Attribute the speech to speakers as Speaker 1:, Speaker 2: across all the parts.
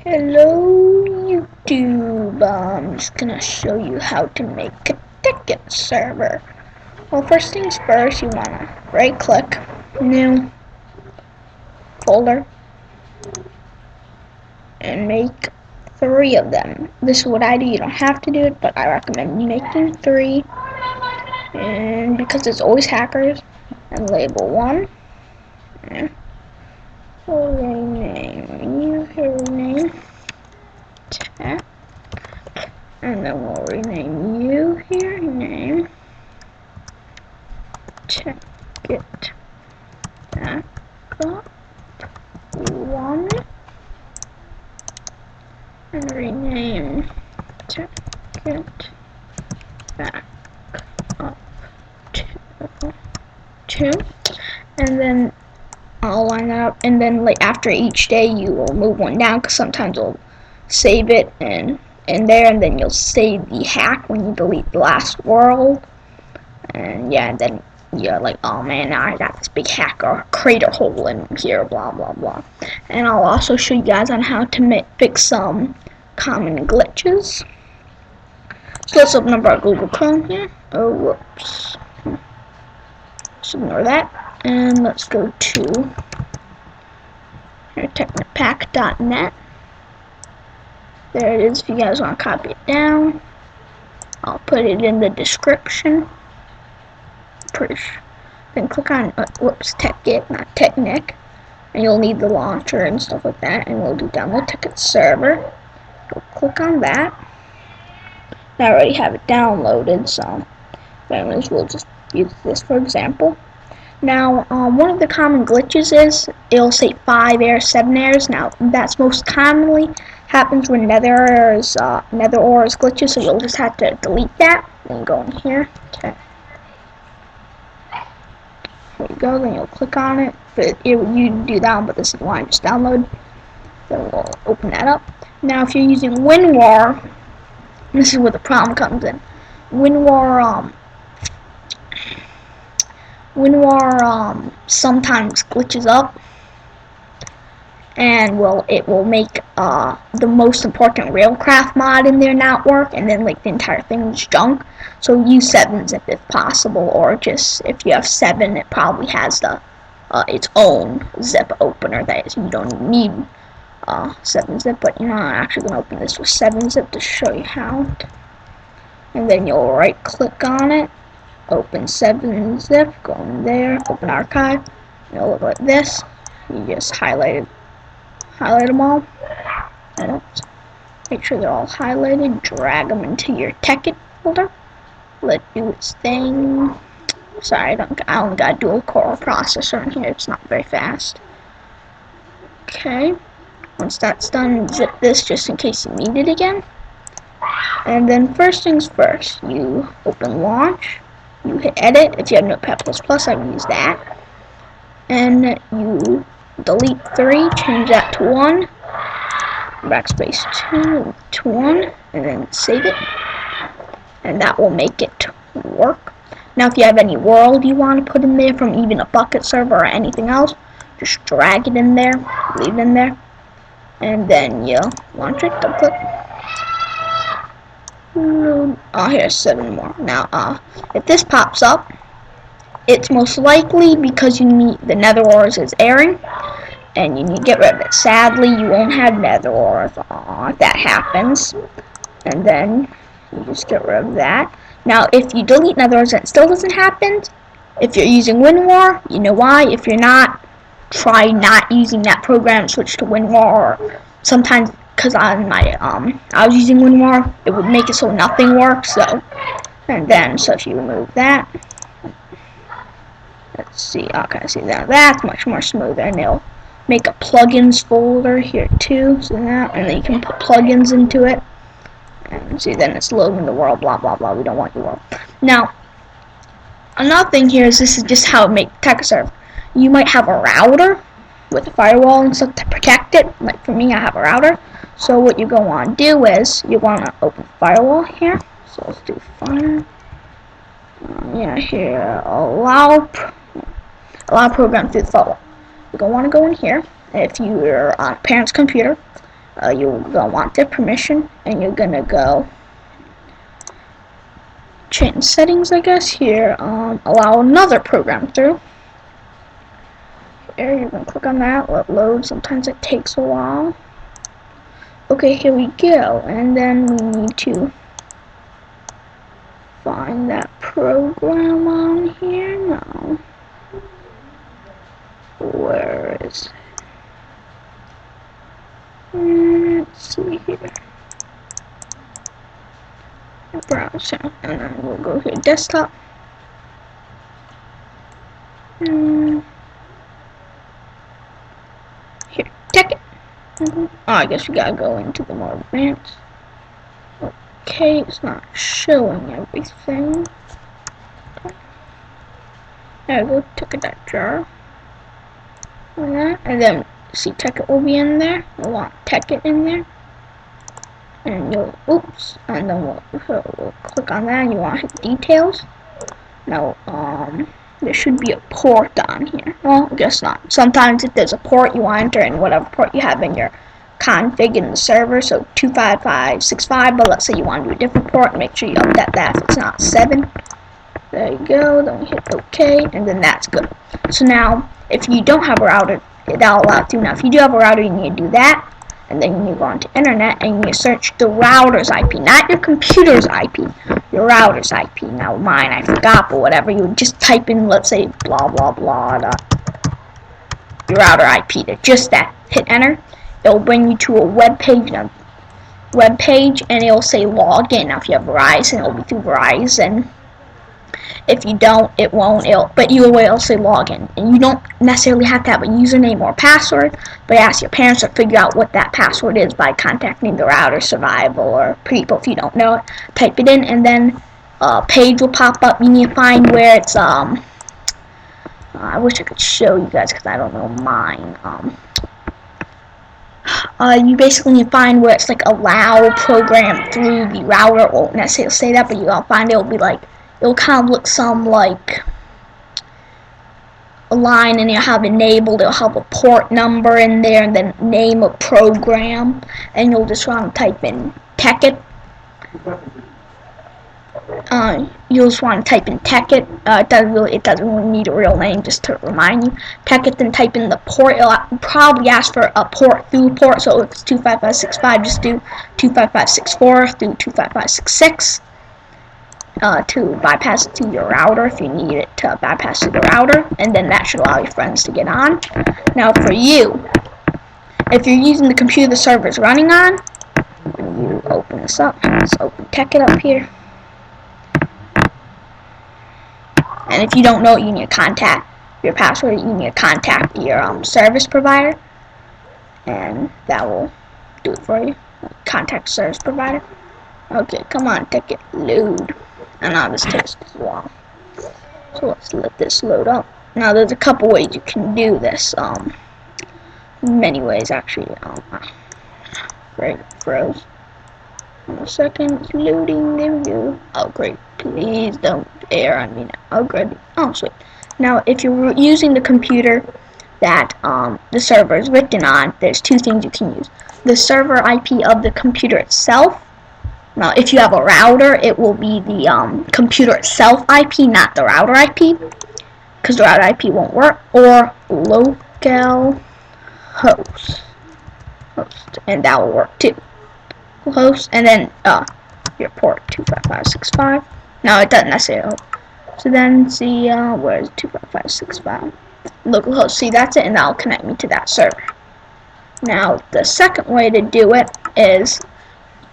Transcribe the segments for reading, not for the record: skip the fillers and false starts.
Speaker 1: Hello YouTube, I'm just gonna show you how to make a tekkit server. Well, first things first, you wanna right click, new folder, and make 3 of them. This is what I do, you don't have to do it, but I recommend making 3, and because it's always hackers, and label 1, and rename username, tech. And then we'll rename you here, name, tekkit backup 1, and rename tekkit backup 2, and then I'll line that up, and then like after each day you will move one down, because sometimes it'll save it and in there, and then you'll save the hack when you delete the last world. And yeah, and then you're like, oh man, now I got this big hack or crater hole in here, blah blah blah. And I'll also show you guys on how to fix some common glitches. So let's open up our Google Chrome here. Oh whoops, let's ignore that, and let's go to tekkitpack.net. There it is if you guys want to copy it down. I'll put it in the description. Then click on, tekkit, not tekkit. And you'll need the launcher and stuff like that. And we'll do download tekkit server. Go click on that. I already have it downloaded, so anyways, we'll just use this for example. Now, one of the common glitches is it'll say 5 errors, 7 errors. Now, that's most commonly happens when nether ores glitches, so you'll just have to delete that. Then go in here. Okay. There you go. Then you'll click on it. But you do that one, but this is why I just download. Then we'll open that up. Now, if you're using WinRAR, this is where the problem comes in. WinRAR sometimes glitches up, and it will make the most important Railcraft mod in there not work, and then like the entire thing is junk. So use 7-zip if possible, or just if you have 7, it probably has the its own zip opener. That is, you don't need 7-zip, but you know, I'm actually gonna open this with 7-zip to show you how. And then you'll right click on it, open 7-zip, go in there, open archive. It'll look like this. You just highlight them all, and make sure they're all highlighted. Drag them into your tekkit folder. Let it do its thing. Sorry, I only got a dual core processor in here. It's not very fast. Okay. Once that's done, zip this just in case you need it again. And then first things first, you open launch. You hit edit. If you have Notepad++, I would use that. And you delete 3, change that to 1, backspace 2 to 1, and then save it. And that will make it work. Now, if you have any world you want to put in there from even a bucket server or anything else, just drag it in there, leave it in there, and then you launch it. Double click. Oh, here's 7 more. Now, if this pops up, it's most likely because you need the nether ores is airing, and you need to get rid of it. Sadly, you won't have nether ores if that happens, and then you just get rid of that. Now, if you delete nether ores and it still doesn't happen, if you're using WinRAR, you know why. If you're not, try not using that program and switch to WinRAR. Or sometimes, because on my I was using WinRAR, it would make it so nothing works. So, and then so if you remove that. Let's see, okay, see that. That's much more smoother, and it'll make a plugins folder here too, so that, and then you can put plugins into it. And see, then it's loading the world, blah blah blah. We don't want your world. Now, another thing here is this is just how to make tekkit server. You might have a router with a firewall and stuff to protect it. Like for me, I have a router. So what you go on do is you want to open firewall here. So let's do fire. Yeah, here allow program through the firewall. You're going to want to go in here. If you're on a parent's computer, you're gonna want their permission, and you're gonna go change settings, I guess. Here, allow another program through. Here, you're gonna click on that, let it load. Sometimes it takes a while. Okay, here we go, and then we need to find that program on here now. Where is it? Let's see here. Browser, and then we'll go here, desktop. Here, tekkit. Oh, I guess we gotta go into the more advanced. Okay, it's not showing everything. There we go, tekkit that jar. Like that, and then see tekkit will be in there. We'll want tekkit in there. And you'll, oops, and then we'll click on that, and you want to hit details. Now, there should be a port on here. Well, I guess not. Sometimes if there's a port, you want to enter in whatever port you have in your config in the server, so 25565, but let's say you want to do a different port, make sure you update that if it's not 7. There you go, then we hit OK, and then that's good. So now, if you don't have a router, that'll allow it through. Now, if you do have a router, you need to do that. And then you need to go onto internet and you need to search the router's IP, not your computer's IP, your router's IP. Now mine, I forgot, but whatever, you would just type in, let's say, blah blah blah, your router IP there, just that. Hit enter. It'll bring you to a web page, and it'll say login. Now if you have Verizon, it'll be through Verizon. If you don't, it won't. But either way, it'll say login. And you don't necessarily have to have a username or password, but ask your parents to figure out what that password is by contacting the router survival or peaple. If you don't know it, type it in, and then a page will pop up. You need to find where it's, I wish I could show you guys because I don't know mine. You basically need to find where it's like allow program through the router. It won't necessarily say that, but you'll find it'll be like, it'll kind of look some like a line, and you'll have enabled, it'll have a port number in there, and then name of program, and you'll just want to type in tekkit. You'll just want to type in tekkit. It doesn't really need a real name, just to remind you. Tekkit, then type in the port. It'll probably ask for a port through port, so if it's 25565, just do 25564 through 25566. To bypass it to your router if you need it to bypass to the router, and then that should allow your friends to get on. Now for you, if you're using the computer the server is running on, when you open this up, let's open tekkit up here, and if you don't know it, you need to contact your password, you need to contact your service provider, and that will do it for you. Contact service provider. Okay, come on, tekkit, load. And now this takes a while. So let's let this load up. Now there's a couple ways you can do this. Many ways actually. Great, froze. 1 second, it's loading. There we go. Oh great, please don't err on me now. Oh great. Oh sweet. Now if you're using the computer that the server is written on, there's 2 things you can use. The server IP of the computer itself. Now, if you have a router, it will be the computer itself IP, not the router IP, because the router IP won't work, or local host, and that will work too. Host, and then your port 25565. Now, it doesn't necessarily. So then, see, where's 25565? Localhost. See, that's it, and that'll connect me to that server. Now, the second way to do it is,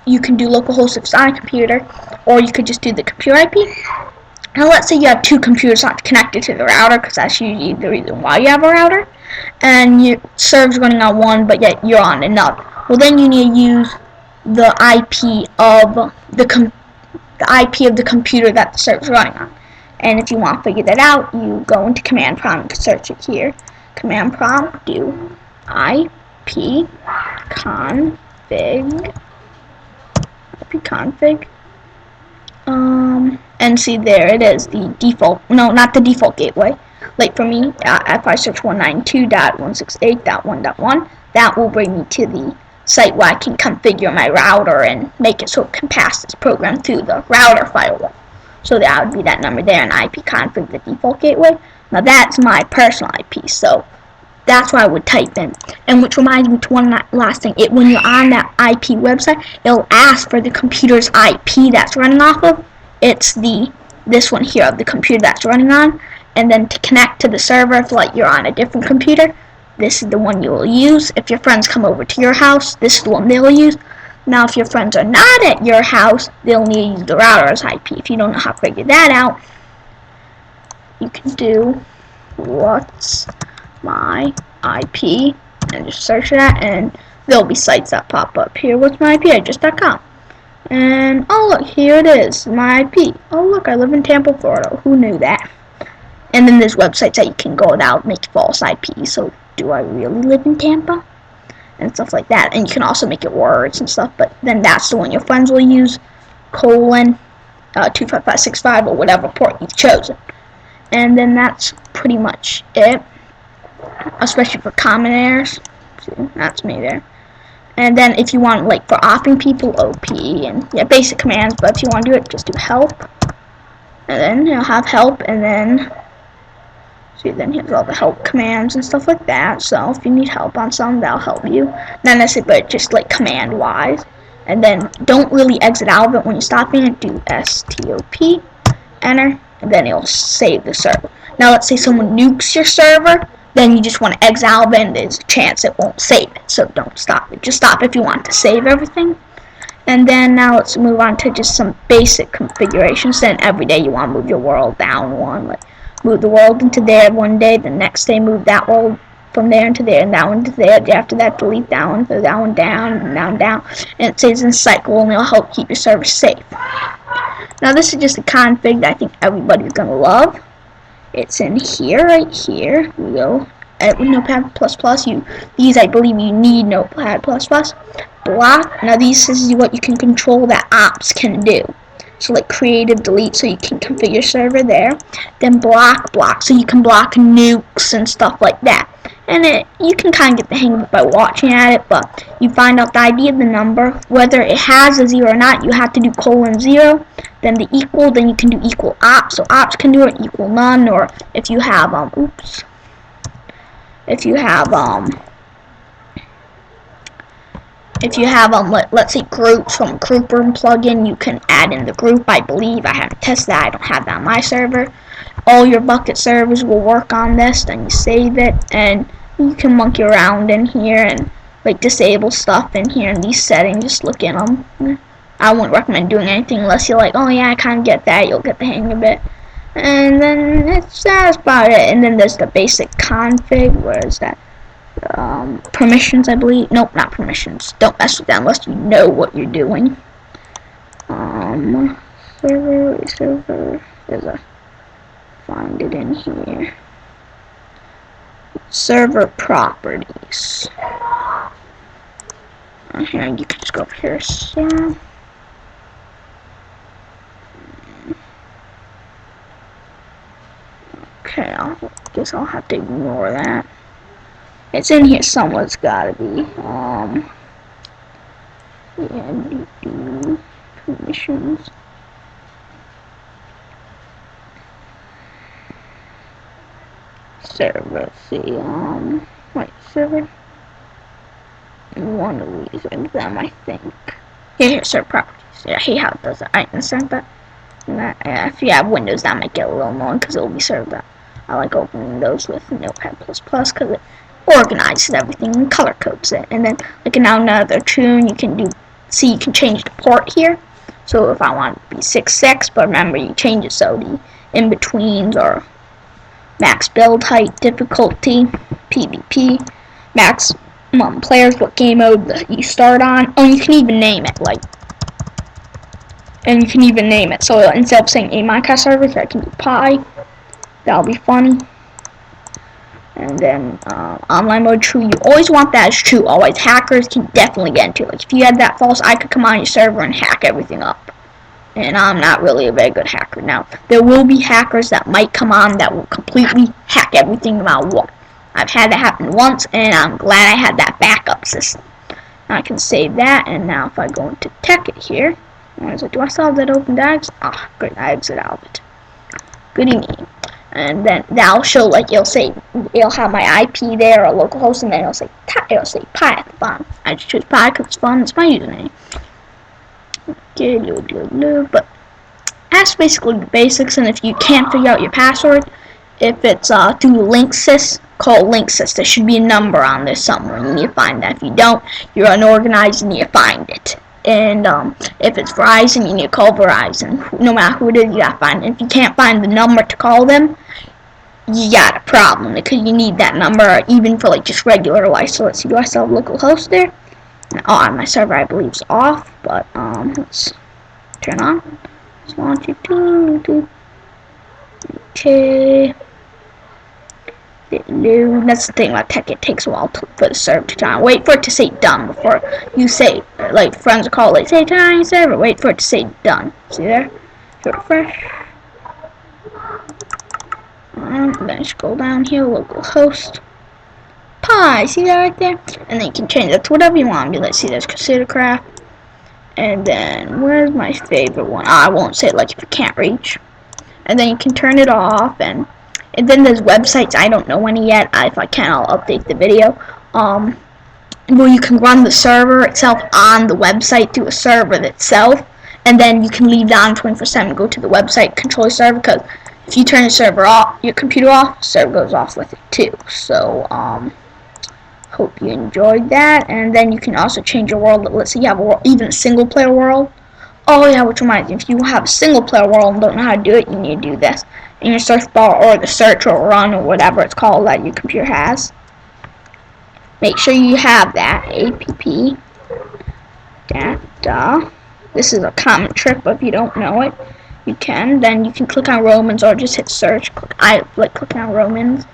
Speaker 1: you can do localhost if it's on a computer, or you could just do the computer IP. Now let's say you have 2 computers not connected to the router, because that's usually the reason why you have a router, and your server's running on one, but yet you're on another. Well, then you need to use the IP of the computer that the server's running on. And if you want to figure that out, you go into command prompt, you can search it here. Command prompt, do IP config, and see, there it is, the default, no, not the default gateway. Like for me, if I search 192.168.1.1, that will bring me to the site where I can configure my router and make it so it can pass this program through the router firewall. So that would be that number there, and ipconfig, the default gateway. Now that's my personal IP, so that's what I would type in. And which reminds me to one last thing. When you're on that IP website, it'll ask for the computer's IP that's running off of. It's this one here, the computer that's running on. And then to connect to the server, if like you're on a different computer, this is the one you will use. If your friends come over to your house, this is the one they'll use. Now, if your friends are not at your house, they'll need to use the router's IP. If you don't know how to figure that out, you can do what's my IP and just search that, and there'll be sites that pop up here. What's my IP? Just.com. And oh look, here it is, my IP. Oh look, I live in Tampa, Florida. Who knew that? And then there's websites that you can go without make false IPs. So do I really live in Tampa? And stuff like that. And you can also make it words and stuff, but then that's the one your friends will use, colon 25565 or whatever port you've chosen. And then that's pretty much it, especially for common errors. See, that's me there. And then if you want, like, for offing people, OP and yeah, basic commands, but if you want to do it, just do help. And then you'll have help, and then see, then here's all the help commands and stuff like that. So if you need help on something, that'll help you. Not necessarily, but just like command wise. And then don't really exit out of it when you're stopping it. Do stop, enter, and then it'll save the server. Now let's say someone nukes your server, then you just want to exit out of it, and there's a chance it won't save it. So don't stop it. Just stop if you want to save everything. And then now let's move on to just some basic configurations. Then every day you want to move your world down one, like move the world into there one day, the next day move that world from there into there, and that one to there. After that, delete that one, throw that one down, and down. And it stays in a cycle, and it'll help keep your server safe. Now this is just a config that I think everybody's going to love. It's in here, right here. We go with Notepad++. These, I believe you need Notepad++. Block. Now this is what you can control that ops can do. So like creative delete, so you can configure your server there. Then block, so you can block nukes and stuff like that. And you can kind of get the hang of it by watching at it, but you find out the ID of the number, whether it has a 0 or not. You have to do :0, then the equal, then you can do equal ops. So ops can do it, equal none, or if you have let's say groups from grouper plugin, you can add in the group. I believe I haven't tested that. I don't have that on my server. All your bucket servers will work on this. Then you save it, and you can monkey around in here and like disable stuff in here in these settings. Just look in them. I wouldn't recommend doing anything unless you're like, oh yeah, I kind of get that. You'll get the hang of it. And then that's about it. And then there's the basic config. Where is that? Permissions, I believe. Nope, not permissions. Don't mess with that unless you know what you're doing. Server. There's a. Find it in here. Server properties. Here, you can just go over here. So, okay, I guess I'll have to ignore that. It's in here somewhere. It's gotta be. Yeah, permissions. Server, see, wait, server. One of these are them, I think. Here, server properties. Yeah, hey, how it does it? I understand that. If you have Windows, that might get a little annoying because it'll be served up. I like opening those with Notepad++ because it organizes everything and color codes it. And then, like now another tune, you can you can change the port here. So if I want it to be 66, but remember you change it so the in-betweens are max build height, difficulty, PvP, maximum players, what game mode that you start on. Oh, you can even name it, and you can even name it. So instead of saying a Minecraft server, I can do Pi. That'll be funny. And then online mode true. You always want that as true. Always, hackers can definitely get into it. Like if you had that false, I could come on your server and hack everything up. And I'm not really a very good hacker. Now, there will be hackers that might come on that will completely hack everything no matter what. I've had that happen once, and I'm glad I had that backup system. I can save that, and now if I go into tekkit here, do I still have that open to Ah, great, I exit out of it. Goody me. And then that'll show, like, it'll have my IP there, or localhost, and then it'll say pi at the bottom. I just choose pi because it's fun, it's my username. Okay, but that's basically the basics, and if you can't figure out your password, if it's through linksys, call linksys. There should be a number on there somewhere, and you need to find that. If you don't, you're unorganized and you need to find it. And if it's Verizon, you need to call Verizon. No matter who it is, you gotta find it. If you can't find the number to call them, you got a problem, because you need that number even for like just regular life. So let's see, do I still have localhost there? Oh, my server I believe is off, but let's turn on. Just want you to okay. That's the thing about tech, it takes a while for the server to turn on. Wait for it to say done before you say, like friends will call, like, say turn on your server, wait for it to say done. See there? Refresh. Then scroll down here, localhost. Pi, see that right there? And then you can change that to whatever you want. Let's see, there's consider craft. And then, where's my favorite one? I won't say it, like, if you can't reach. And then you can turn it off, and then there's websites, I don't know any yet. If I can, I'll update the video. Where you can run the server itself on the website through a server itself, and then you can leave that on 24/7, go to the website, control the server, because if you turn the server off, your computer off, the server goes off with it too. So, hope you enjoyed that. And then you can also change your world. Let's say you have even a single player world. Oh yeah, which reminds me, if you have a single player world and don't know how to do it, you need to do this in your search bar, or the search or run or whatever it's called that your computer has. Make sure you have that app data. This is a common trick, but if you don't know it, you can. Then you can click on Romans or just hit search. I like clicking on Romans.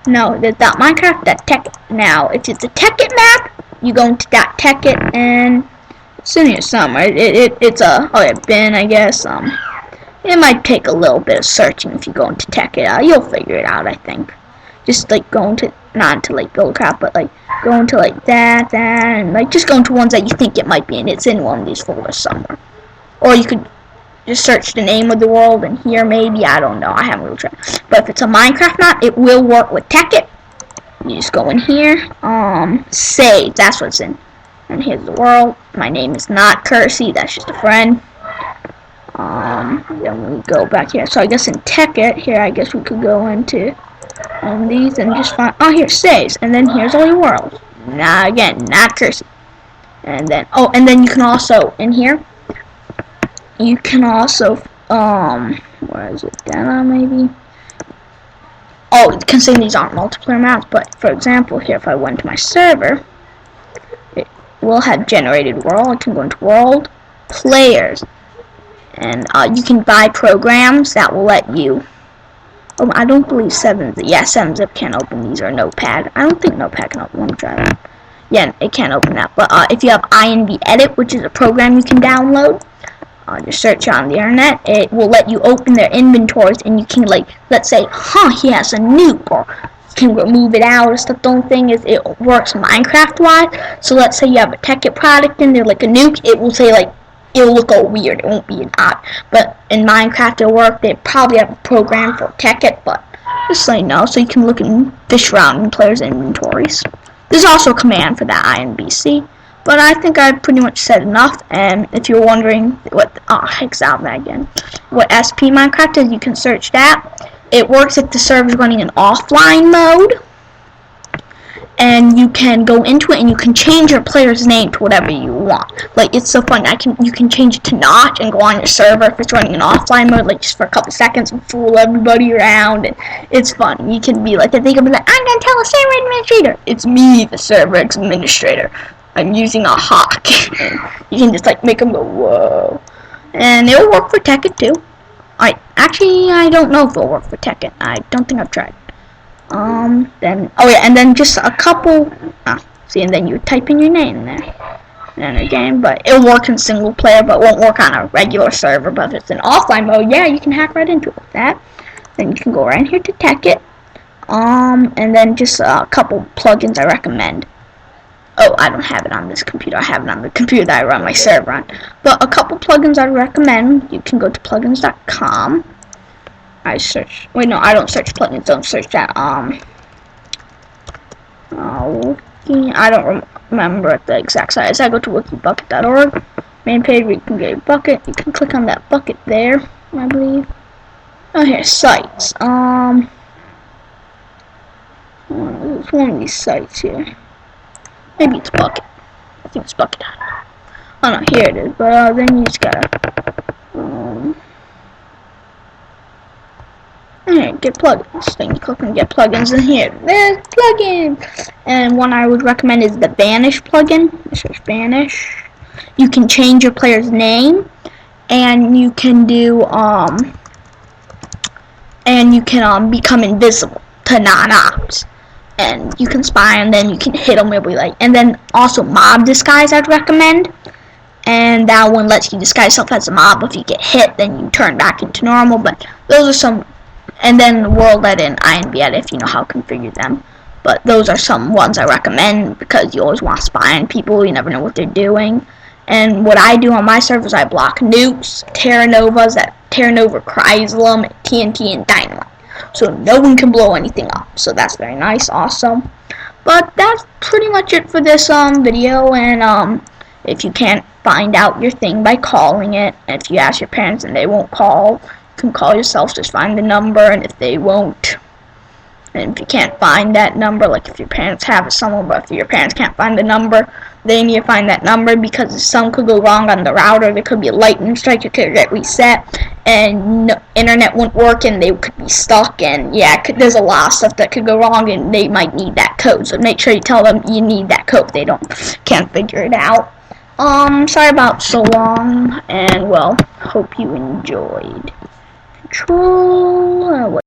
Speaker 1: No, there's .minecraft, .tekkit. Now, if it's a tekkit map, you go into .tekkit, and it's in here somewhere. It's a bin, I guess. It might take a little bit of searching if you go into tekkit. You'll figure it out, I think. Just like go into, not into like buildcraft, but like go into like that, and like just go into ones that you think it might be, and it's in one of these folders somewhere. Or you could just search the name of the world in here, maybe. I don't know. I haven't really tried. But if it's a Minecraft map, it will work with tekkit. You just go in here, save. That's what's in. And here's the world. My name is not Cursey. That's just a friend. Then we go back here. So I guess in tekkit here, I guess we could go into these and just find. Oh, here saves. And then here's all your worlds. Now again, not Cursey. And then and then you can also in here. You can also, where is it, down maybe? Oh, you can say these aren't multiplayer maps, but for example, here if I went to my server, it will have generated world. I can go into world, players, and you can buy programs that will let you, I don't believe 7-Zip can't open these, or Notepad. I don't think Notepad can open, let me try that. Yeah, it can't open that, but if you have INV Edit, which is a program you can download, just search on the internet, it will let you open their inventories, and you can, like, let's say, he has a nuke, or you can remove it out or stuff. The only thing is it works Minecraft-wise, so let's say you have a tekkit product in there, like a nuke, it will say, like, it'll look all weird, it won't be an odd, but in Minecraft it'll work. They probably have a program for tekkit, but just so you know, so you can look and fish around in players' inventories. There's also a command for that INBC. But I think I've pretty much said enough, and if you're wondering what, what SP Minecraft is, you can search that. It works if the server's running in offline mode, and you can go into it and you can change your player's name to whatever you want. Like, it's so fun. You can change it to Notch and go on your server if it's running in offline mode, like just for a couple seconds, and fool everybody around, and it's fun. You can be like, I think I'm like, I'm gonna tell a server administrator. It's me, the server administrator. I'm using a hawk. You can just like make them go whoa, and it'll work for tekkit too. I don't know if it'll work for tekkit. I don't think I've tried. And then just a couple. See, and then you type in your name there, and again, but it'll work in single player, but won't work on a regular server. But if it's in offline mode, yeah, you can hack right into it with that. Then you can go right here to tekkit. And then just a couple plugins I recommend. Oh, I don't have it on this computer. I have it on the computer that I run my server on. But a couple plugins I recommend. You can go to plugins.com. I search. Wait, no, I don't search plugins. Don't search that. I don't remember the exact size. I go to wikibucket.org. Main page where you can get a bucket. You can click on that bucket there, I believe. Oh, here's sites. There's one of these sites here. Maybe it's bucket. I think it's bucket. Oh no, here it is. But then you just gotta get plugins. Then you click on get plugins, and here there's plugins. And one I would recommend is the Banish plugin. Search Banish. You can change your player's name, and you can do become invisible to non-ops. And you can spy, and then you can hit them wherever you like. And then also mob disguise I'd recommend. And that one lets you disguise yourself as a mob. If you get hit, then you turn back into normal. But those are some. And then world edit and INB edit if you know how to configure them. But those are some ones I recommend because you always want to spy on people. You never know what they're doing. And what I do on my servers, I block nukes, Terra Novas, Terra Nova Chrysler, TNT, and Dynamite. So no one can blow anything up. So that's very nice, awesome. But that's pretty much it for this video. And if you can't find out your thing by calling it, and if you ask your parents and they won't call, you can call yourself, just find the number. And if they won't, and if you can't find that number, like if your parents have it somewhere, but if your parents can't find the number, they need to find that number because something could go wrong on the router. There could be a lightning strike, it could get reset, and internet won't work, and they could be stuck, and yeah, there's a lot of stuff that could go wrong, and they might need that code. So make sure you tell them you need that code if they can't figure it out. Sorry about so long, and well, hope you enjoyed. Control.